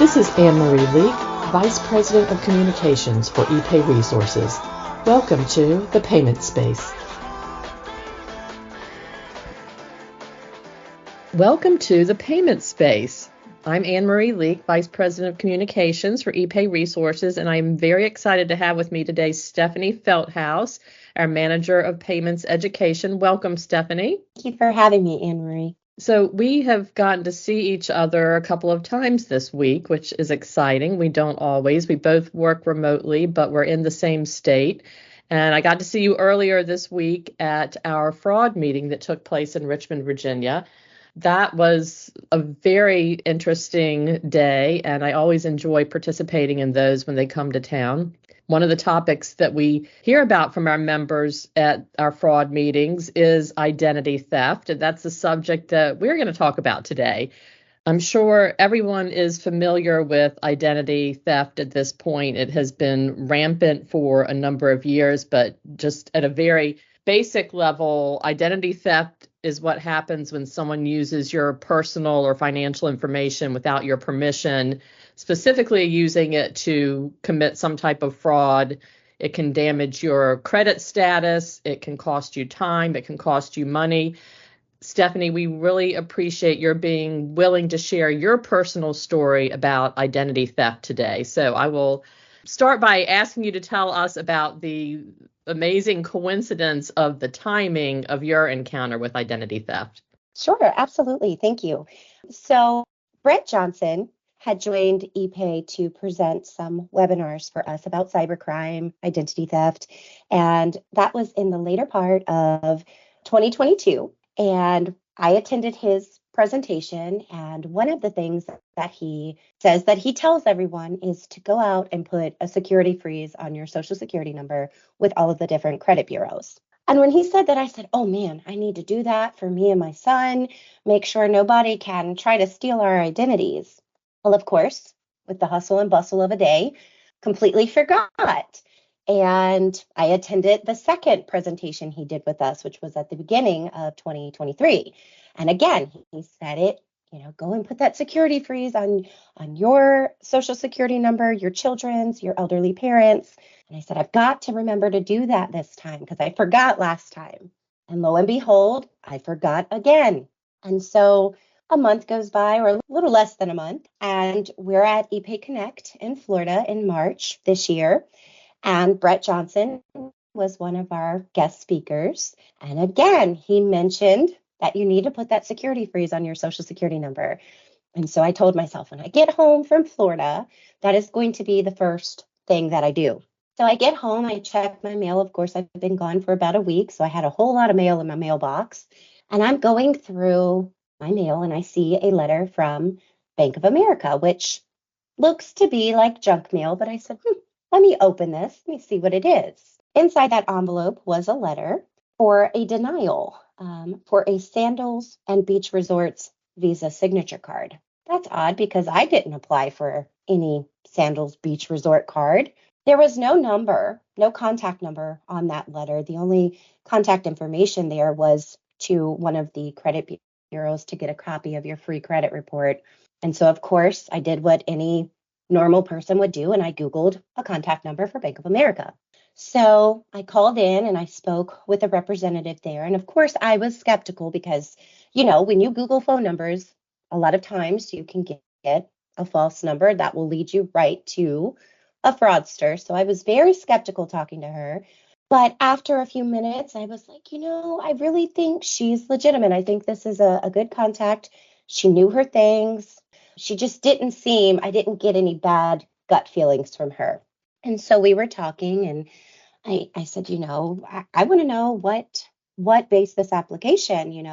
This is Anne-Marie Leek, Vice President of Communications for ePayResources. Welcome to the Payment Space. Welcome to the Payment Space. I'm Anne-Marie Leek, Vice President of Communications for ePayResources, and I'm very excited to have with me today Stephanie Feldhaus, our Manager of Payments Education. Welcome, Stephanie. Thank you for having me, Anne-Marie. So we have gotten to see each other a couple of times this week, which is exciting. We don't always. We both work remotely, but we're in the same state. And I got to see you earlier this week at our fraud meeting that took place in Richmond, Virginia. That was a very interesting day, and I always enjoy participating in those when they come to town. One of the topics that we hear about from our members at our fraud meetings is identity theft, and that's the subject that we're going to talk about today. I'm sure everyone is familiar with identity theft at this point. It has been rampant for a number of years, but just at a very basic level, identity theft is what happens when someone uses your personal or financial information without your permission, specifically using it to commit some type of fraud. It can damage your credit status. It can cost you time. It can cost you money. Stephanie, we really appreciate your being willing to share your personal story about identity theft today. So I will start by asking you to tell us about the amazing coincidence of the timing of your encounter with identity theft. Sure, absolutely. Thank you. So Brett Johnson had joined ePay to present some webinars for us about cybercrime, identity theft, and that was in the later part of 2022. And I attended his presentation, and one of the things that he says that he tells everyone is to go out and put a security freeze on your social security number with all of the different credit bureaus. And when he said that, I said, oh man, I need to do that for me and my son, make sure nobody can try to steal our identities. Well, of course, with the hustle and bustle of a day, completely forgot. And I attended the second presentation he did with us, which was at the beginning of 2023. And again, he said it, go and put that security freeze on your social security number, your children's, your elderly parents. And I said, I've got to remember to do that this time because I forgot last time. And lo and behold, I forgot again. And so a month goes by, or a little less than a month, and we're at ePay Connect in Florida in March this year. And Brett Johnson was one of our guest speakers. And again, he mentioned that you need to put that security freeze on your social security number. And so I told myself, when I get home from Florida, that is going to be the first thing that I do. So I get home, I check my mail. Of course, I've been gone for about a week, so I had a whole lot of mail in my mailbox. And I'm going through my mail and I see a letter from Bank of America, which looks to be like junk mail. But I said, let me open this. Let me see what it is. Inside that envelope was a letter for a denial for a Sandals and Beach Resorts Visa signature card. That's odd because I didn't apply for any Sandals Beach Resort card. There was no number, no contact number on that letter. The only contact information there was to one of the credit bureaus to get a copy of your free credit report. And so, of course, I did what any normal person would do, and I Googled a contact number for Bank of America. So I called in and I spoke with a representative there. And of course, I was skeptical because, when you Google phone numbers, a lot of times you can get a false number that will lead you right to a fraudster. So I was very skeptical talking to her. But after a few minutes, I was like, I really think she's legitimate. I think this is a good contact. She knew her things. She just I didn't get any bad gut feelings from her. And so we were talking and I said, I want to know what based this application,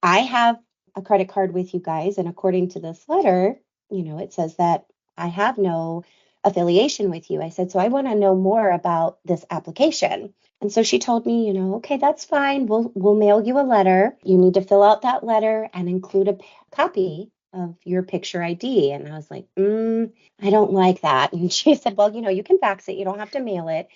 I have a credit card with you guys. And according to this letter, it says that I have no affiliation with you. I said, so I want to know more about this application. And so she told me, okay, that's fine. We'll mail you a letter. You need to fill out that letter and include a copy of your picture ID. And I was like, I don't like that. And she said, well, you can fax it. You don't have to mail it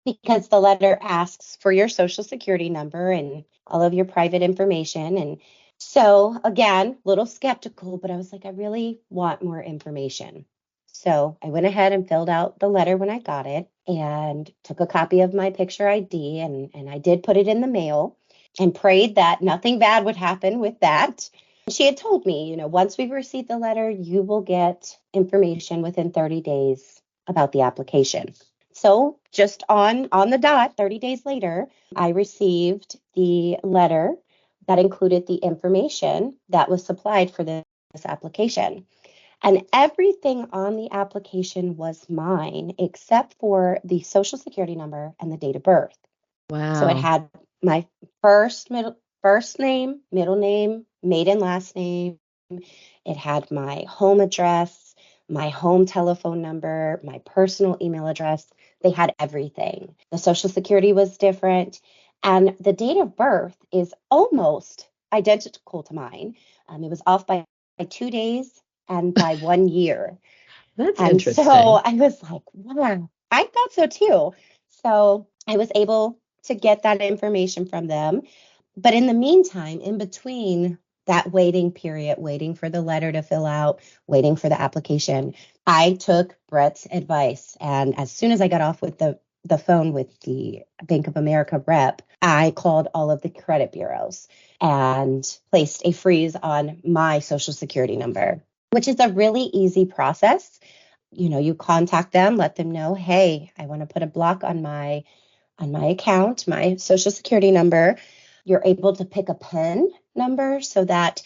because the letter asks for your social security number and all of your private information. And So again, a little skeptical, but I was like, I really want more information. So I went ahead and filled out the letter when I got it and took a copy of my picture ID and I did put it in the mail and prayed that nothing bad would happen with that. She had told me, once we receive the letter, you will get information within 30 days about the application. So just on the dot, 30 days later, I received the letter that included the information that was supplied for this application. And everything on the application was mine except for the social security number and the date of birth. So it Wow. had my first name, middle name, maiden last name. It had my home address, my home telephone number, my personal email address. They had everything. The social security was different. And the date of birth is almost identical to mine. It was off by 2 days and by 1 year. That's And so interesting. I was like, wow, I thought so too. So I was able to get that information from them. But in the meantime, in between that waiting period, waiting for the letter to fill out, waiting for the application, I took Brett's advice. And as soon as I got off with the phone with the Bank of America rep, I called all of the credit bureaus and placed a freeze on my social security number, which is a really easy process. You contact them, let them know, hey, I want to put a block on my account, my social security number. You're able to pick a PIN number so that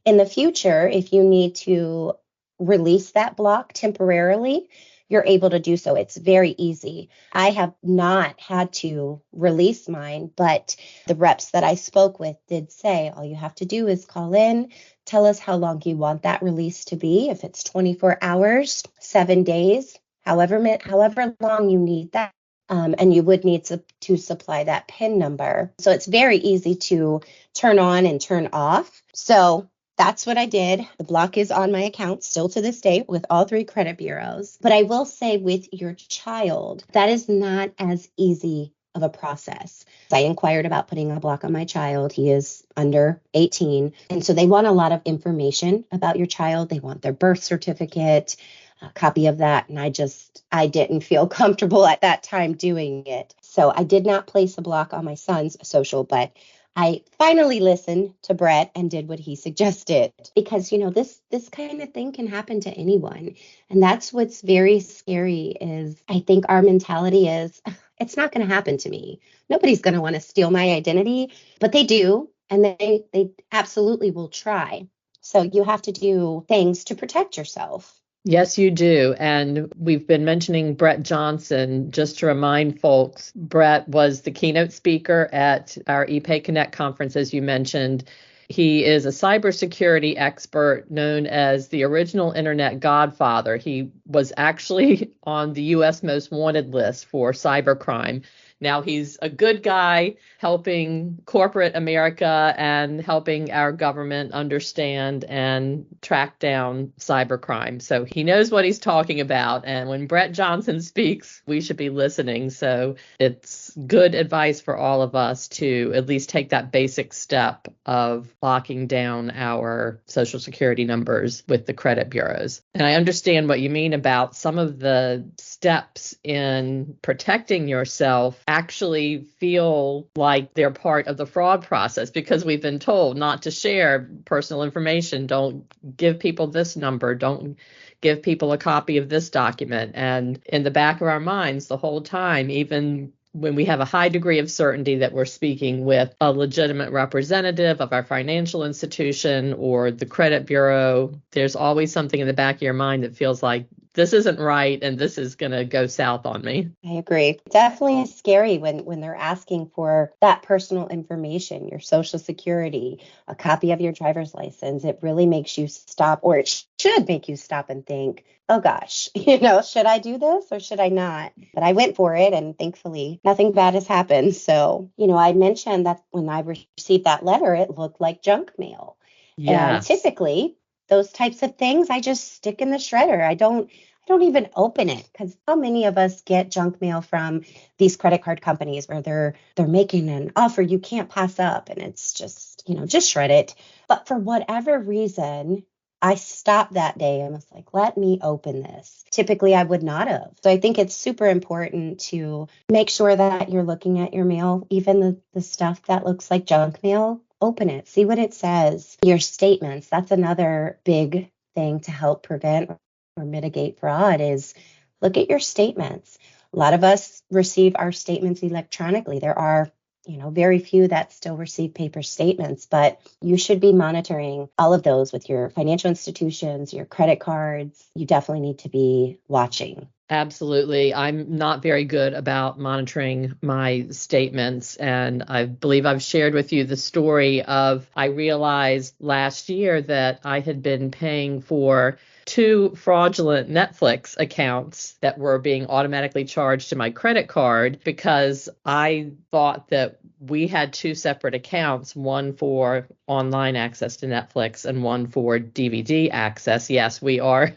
in the future, if you need to release that block temporarily, you're able to do so. It's very easy. I have not had to release mine, but the reps that I spoke with did say all you have to do is call in, tell us how long you want that release to be. If it's 24 hours, 7 days, however long you need that. And you would need to supply that PIN number. So it's very easy to turn on and turn off. So that's what I did. The block is on my account still to this day with all three credit bureaus. But I will say with your child, that is not as easy of a process. I inquired about putting a block on my child. He is under 18. And so they want a lot of information about your child. They want their birth certificate, a copy of that. And I didn't feel comfortable at that time doing it. So I did not place a block on my son's social, but I finally listened to Brett and did what he suggested because this kind of thing can happen to anyone. And that's what's very scary is I think our mentality is it's not going to happen to me. Nobody's going to want to steal my identity, but they do, and they absolutely will try. So you have to do things to protect yourself. Yes, you do. And we've been mentioning Brett Johnson. Just to remind folks, Brett was the keynote speaker at our ePay Connect conference, as you mentioned. He is a cybersecurity expert known as the original internet godfather. He was actually on the US Most Wanted list for cybercrime. Now he's a good guy helping corporate America and helping our government understand and track down cybercrime. So he knows what he's talking about. And when Brett Johnson speaks, we should be listening. So it's good advice for all of us to at least take that basic step of locking down our social security numbers with the credit bureaus. And I understand what you mean about some of the steps in protecting yourself actually feel like they're part of the fraud process because we've been told not to share personal information. Don't give people this number. Don't give people a copy of this document. And in the back of our minds the whole time, even when we have a high degree of certainty that we're speaking with a legitimate representative of our financial institution or the credit bureau, there's always something in the back of your mind that feels like this isn't right and this is going to go south on me. I agree. Definitely is scary when they're asking for that personal information, your social security, a copy of your driver's license. It really makes you stop, or it should make you stop and think, oh gosh, should I do this or should I not? But I went for it and thankfully nothing bad has happened. So, I mentioned that when I received that letter, it looked like junk mail. And Yes. typically those types of things I just stick in the shredder. I don't even open it because how many of us get junk mail from these credit card companies where they're making an offer you can't pass up and it's just just shred it. But for whatever reason, I stopped that day and was like, let me open this. Typically, I would not have. So I think it's super important to make sure that you're looking at your mail, even the stuff that looks like junk mail. Open it, see what it says. Your statements, that's another big thing to help prevent or mitigate fraud is look at your statements. A lot of us receive our statements electronically. There are very few that still receive paper statements, but you should be monitoring all of those with your financial institutions, your credit cards. You definitely need to be watching. Absolutely. I'm not very good about monitoring my statements. And I believe I've shared with you the story of I realized last year that I had been paying for 2 fraudulent Netflix accounts that were being automatically charged to my credit card because I thought that we had 2 separate accounts, one for online access to Netflix and one for DVD access. Yes, we are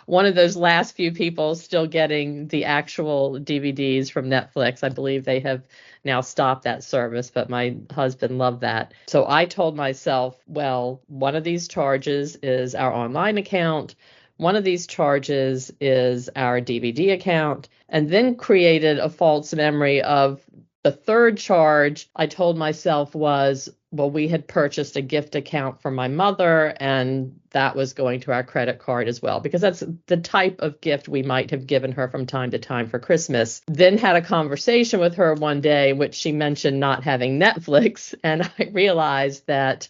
one of those last few people still getting the actual DVDs from Netflix. I believe they have now stopped that service, but my husband loved that. So I told myself, well, one of these charges is our online account. One of these charges is our DVD account, and then created a false memory of the third charge. I told myself was, well, we had purchased a gift account for my mother, and that was going to our credit card as well, because that's the type of gift we might have given her from time to time for Christmas. Then had a conversation with her one day in which she mentioned not having Netflix, and I realized that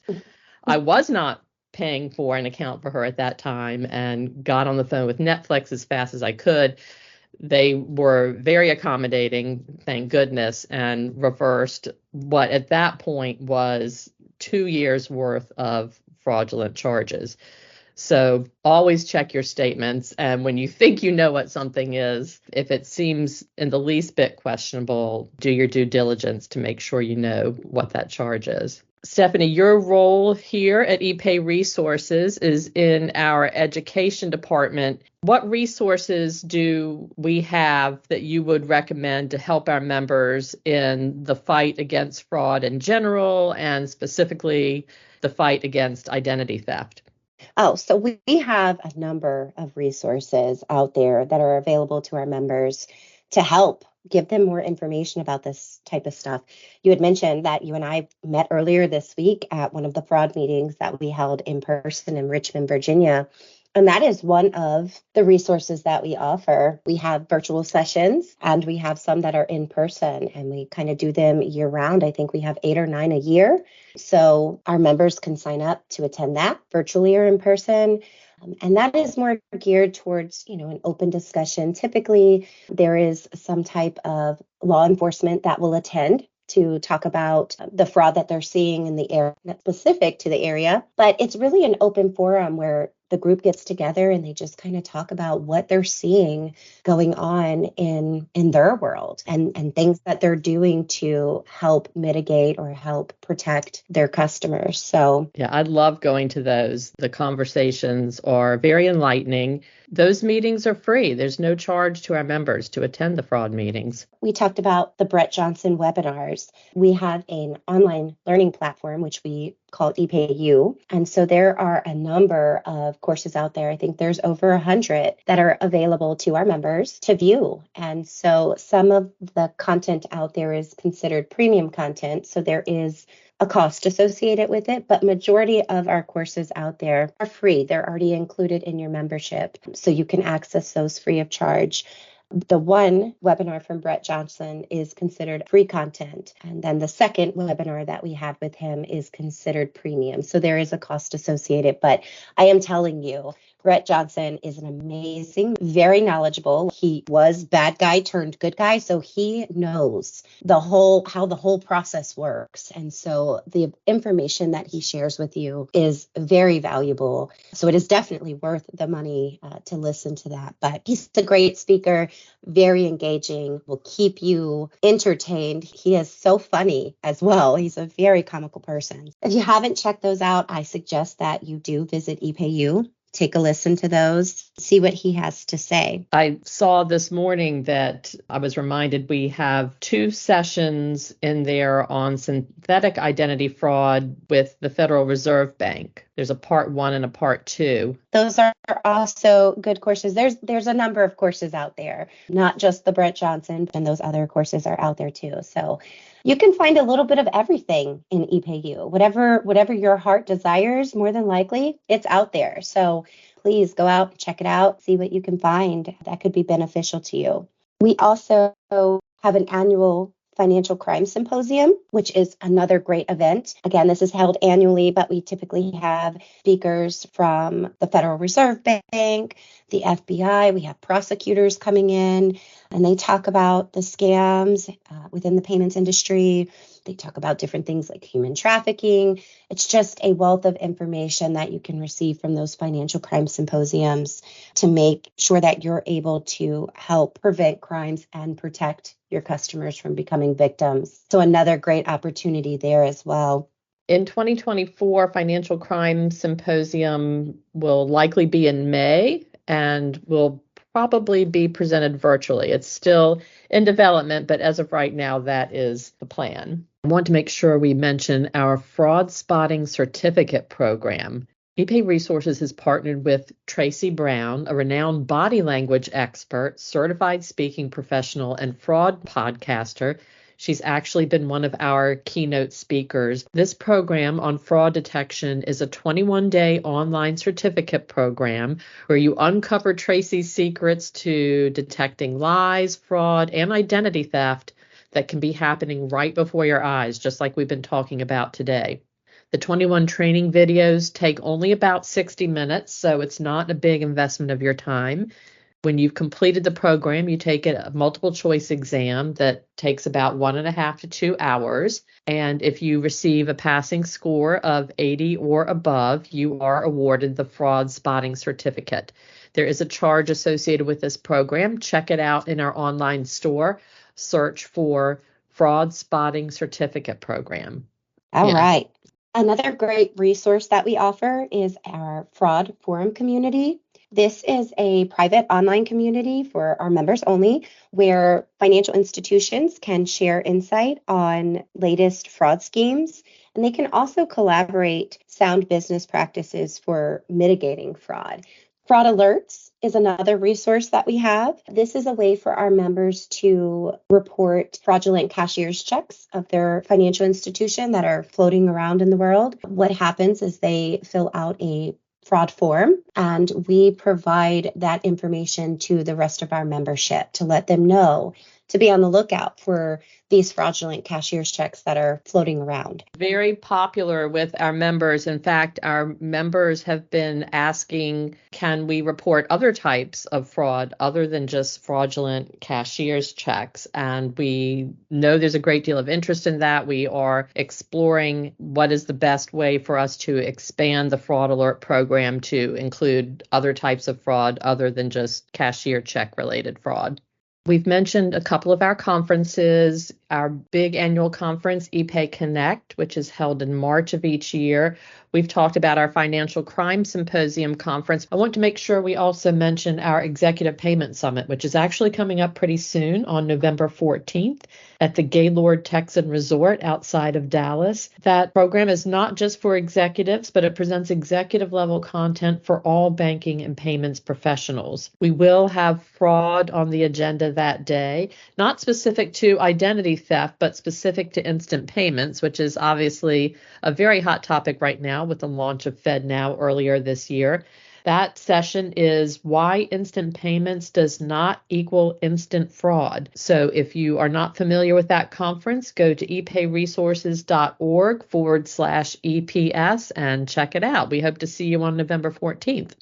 I was not paying for an account for her at that time and got on the phone with Netflix as fast as I could. They were very accommodating, thank goodness, and reversed what at that point was 2 years worth of fraudulent charges. So always check your statements. And when you think you know what something is, if it seems in the least bit questionable, do your due diligence to make sure you know what that charge is. Stephanie, your role here at ePayResources is in our education department. What resources do we have that you would recommend to help our members in the fight against fraud in general and specifically the fight against identity theft? Oh, so we have a number of resources out there that are available to our members to help give them more information about this type of stuff. You had mentioned that you and I met earlier this week at one of the fraud meetings that we held in person in Richmond, Virginia. And that is one of the resources that we offer. We have virtual sessions and we have some that are in person, and we kind of do them year round. I think we have 8 or 9 a year. So our members can sign up to attend that virtually or in person. And that is more geared towards, an open discussion. Typically, there is some type of law enforcement that will attend to talk about the fraud that they're seeing in the area, not specific to the area, but it's really an open forum where the group gets together and they just kind of talk about what they're seeing going on in their world and things that they're doing to help mitigate or help protect their customers. So yeah, I love going to those. The conversations are very enlightening. Those meetings are free. There's no charge to our members to attend the fraud meetings. We talked about the Brett Johnson webinars. We have an online learning platform, which we call ePayU. And so there are a number of courses out there. I think there's over 100 that are available to our members to view. And so some of the content out there is considered premium content. So there is a cost associated with it, but majority of our courses out there are free. They're already included in your membership. So you can access those free of charge. The one webinar from Brett Johnson is considered free content. And then the second webinar that we had with him is considered premium. So there is a cost associated, but I am telling you, Brett Johnson is an amazing, very knowledgeable. He was bad guy turned good guy. So he knows how the whole process works. And so the information that he shares with you is very valuable. So it is definitely worth the money to listen to that. But he's a great speaker, very engaging, will keep you entertained. He is so funny as well. He's a very comical person. If you haven't checked those out, I suggest that you do visit ePayU. take a listen to those, see what he has to say. I saw this morning that I was reminded we have 2 sessions in there on synthetic identity fraud with the Federal Reserve Bank. There's a part 1 and a part 2. Those are also good courses. There's a number of courses out there, not just the Brett Johnson, and those other courses are out there too. So you can find a little bit of everything in ePayU. Whatever your heart desires, more than likely, it's out there. So please go out, check it out, see what you can find that could be beneficial to you. We also have an annual Financial Crime Symposium, which is another great event. Again, this is held annually, but we typically have speakers from the Federal Reserve Bank, the FBI. We have prosecutors coming in, and they talk about the scams within the payments industry. They talk about different things like human trafficking. It's just a wealth of information that you can receive from those financial crime symposiums to make sure that you're able to help prevent crimes and protect your customers from becoming victims. So another great opportunity there as well. In 2024, Financial Crime Symposium will likely be in May and will probably be presented virtually. It's still in development, but as of right now, that is the plan. I want to make sure we mention our fraud spotting certificate program. ePayResources has partnered with Tracy Brown, a renowned body language expert, certified speaking professional, and fraud podcaster. She's actually been one of our keynote speakers. This program on fraud detection is a 21-day online certificate program where you uncover Tracy's secrets to detecting lies, fraud, and identity theft that can be happening right before your eyes, just like we've been talking about today. The 21 training videos take only about 60 minutes, so it's not a big investment of your time. When you've completed the program, you take a multiple choice exam that takes about 1.5 to 2 hours. And if you receive a passing score of 80 or above, you are awarded the fraud spotting certificate. There is a charge associated with this program. Check it out in our online store. Search for fraud spotting certificate program. All right. Another great resource that we offer is our fraud forum community. This is a private online community for our members only, where financial institutions can share insight on latest fraud schemes, and they can also collaborate sound business practices for mitigating fraud. Fraud Alerts is another resource that we have. This is a way for our members to report fraudulent cashier's checks of their financial institution that are floating around in the world. What happens is they fill out a fraud form, and we provide that information to the rest of our membership to let them know to be on the lookout for these fraudulent cashier's checks that are floating around. Very popular with our members. In fact, our members have been asking, can we report other types of fraud other than just fraudulent cashier's checks? And we know there's a great deal of interest in that. We are exploring what is the best way for us to expand the fraud alert program to include other types of fraud other than just cashier check related fraud. We've mentioned a couple of our conferences, our big annual conference, ePay Connect, which is held in March of each year. We've talked about our Financial Crime Symposium conference. I want to make sure we also mention our Executive Payment Summit, which is actually coming up pretty soon on November 14th at the Gaylord Texan Resort outside of Dallas. That program is not just for executives, but it presents executive level content for all banking and payments professionals. We will have fraud on the agenda that day, not specific to identity theft, but specific to instant payments, which is obviously a very hot topic right now with the launch of FedNow earlier this year. That session is why instant payments does not equal instant fraud. So if you are not familiar with that conference, go to epayresources.org/EPS and check it out. We hope to see you on November 14th.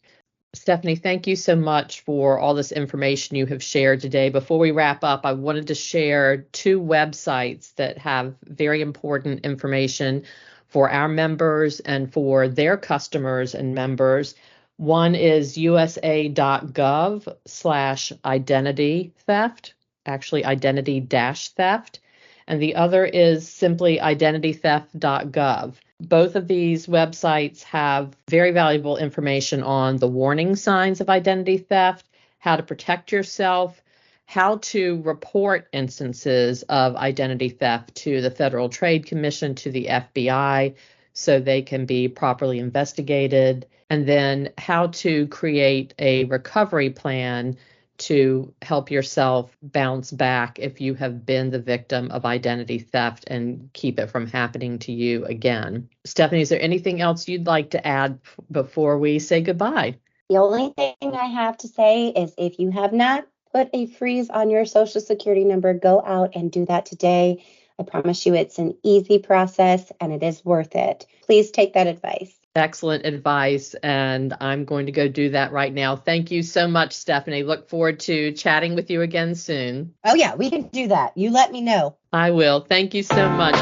Stephanie, thank you so much for all this information you have shared today. Before we wrap up, I wanted to share 2 websites that have very important information for our members and for their customers and members. One is usa.gov/identity theft, actually identity-theft, and the other is simply identitytheft.gov. Both of these websites have very valuable information on the warning signs of identity theft, how to protect yourself, how to report instances of identity theft to the Federal Trade Commission, to the FBI, so they can be properly investigated, and then how to create a recovery plan to help yourself bounce back if you have been the victim of identity theft and keep it from happening to you again. Stephanie, is there anything else you'd like to add before we say goodbye? The only thing I have to say is if you have not put a freeze on your social security number, go out and do that today. I promise you it's an easy process and it is worth it. Please take that advice. Excellent advice, and I'm going to go do that right now. Thank you so much, Stephanie. Look forward to chatting with you again soon. Oh, yeah, we can do that. You let me know. I will. Thank you so much.